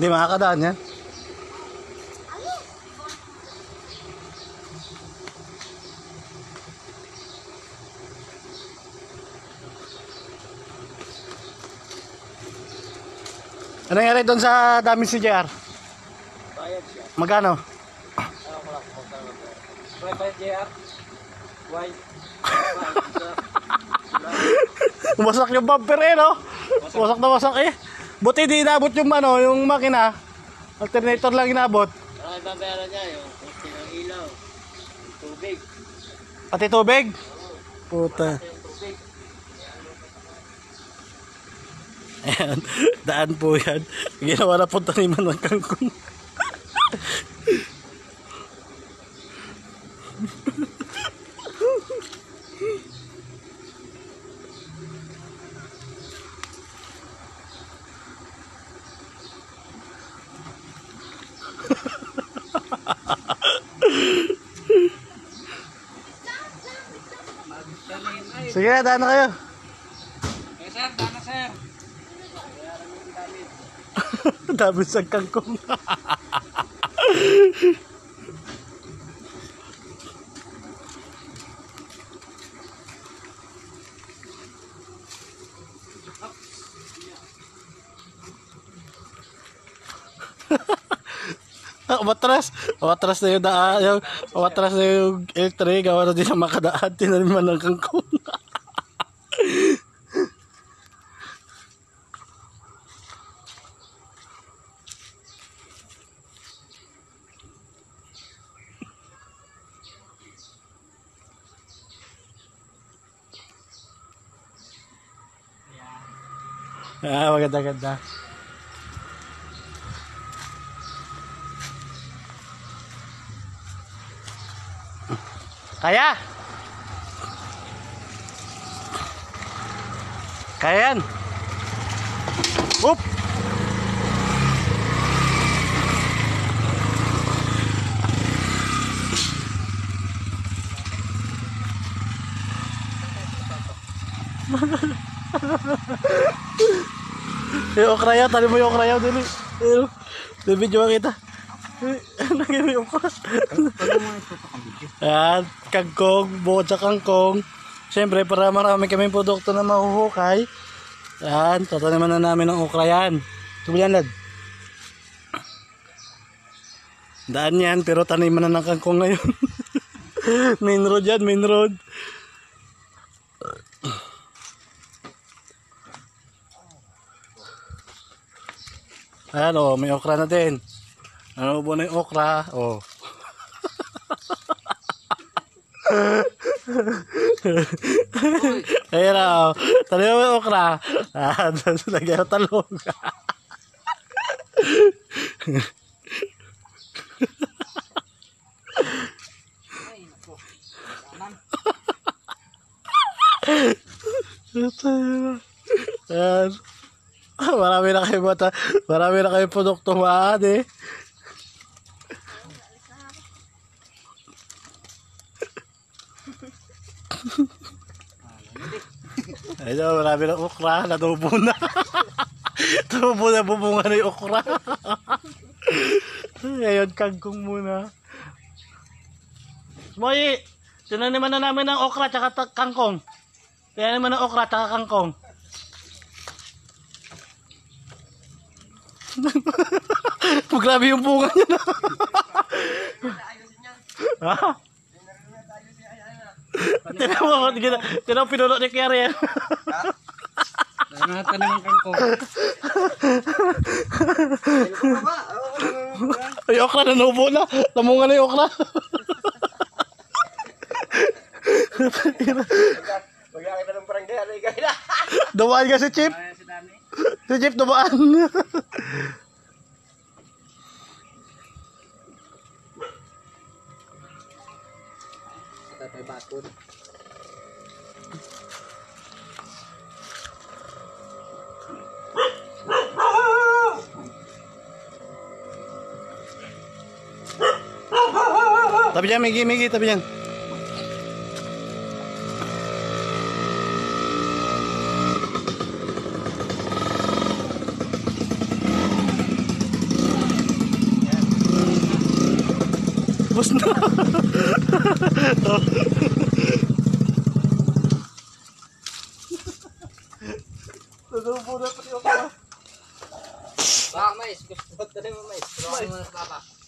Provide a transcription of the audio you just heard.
Hindi makakadaan yan. Ano nangyari doon sa dami si JR? Bayad siya. Magkano? Ano ko lang, magkano ba? Bayad JR? Why? Wasak yung bumper eh, no? Wasak na wasak eh. Buti di inabot yung ano, yung makina. Alternator lang inabot. Ano yung babayaran niya? Yung koste ng ilaw. Tubig. Pati tubig? Puta. Yung tubig. Ayan, daan po yan. Ginawa na po taniman ng kangkong. Sige na, daan na kayo. Eh sir, dana sir. Dami sa kangkong. Umatras na yung daan, umatras na yung electric, gawa na din na makadaan, tinaniman ng kangkong. Maganda-ganda. Kaya? Kaya yan? Oop! Yung okra yaw, tali mo yung okra yaw dili. Video kita. Lagi mo yung okra. Ayan, kangkong, bukod sa kangkong. Siyempre, para marami kaming produkto na mahuhukay. Ayan, tataniman na namin ng okra yan. Tubulan lad. Daan yan, pero taniman na ng kangkong ngayon. Main road yan, main road. Ayan o, may okra na din. Ano po na yung okra? O. Ayan o, tali mo yung okra. Lagyan ng talong. Ayan. Marami na kayo bata. Marami na kayo produkto maan eh. Ayun, marami na okra. Natubo na. Tubo na bubunga na yung okra. Ngayon, kangkong muna. Moy, tinaniman na namin ng okra tsaka kangkong. Tinaniman ng okra tsaka kangkong. Grabe yung bunga niya na. Ha? Tinan mo pinuno ni Kiara yan. Nanatan naman kangkong. Ay, okra na naubo na. Lamungan na yung okra. Magkakita ng barangay, ano yung kaya? Dumaan ka si Chip. Si Chip dumaan. Tatay bakod. Tabi dyan, Migi, tabi dyan. Ubus na. Nadubo na pati ako. Baka mais, gusto ko rin mo mais. Tulungan mo na sa papa.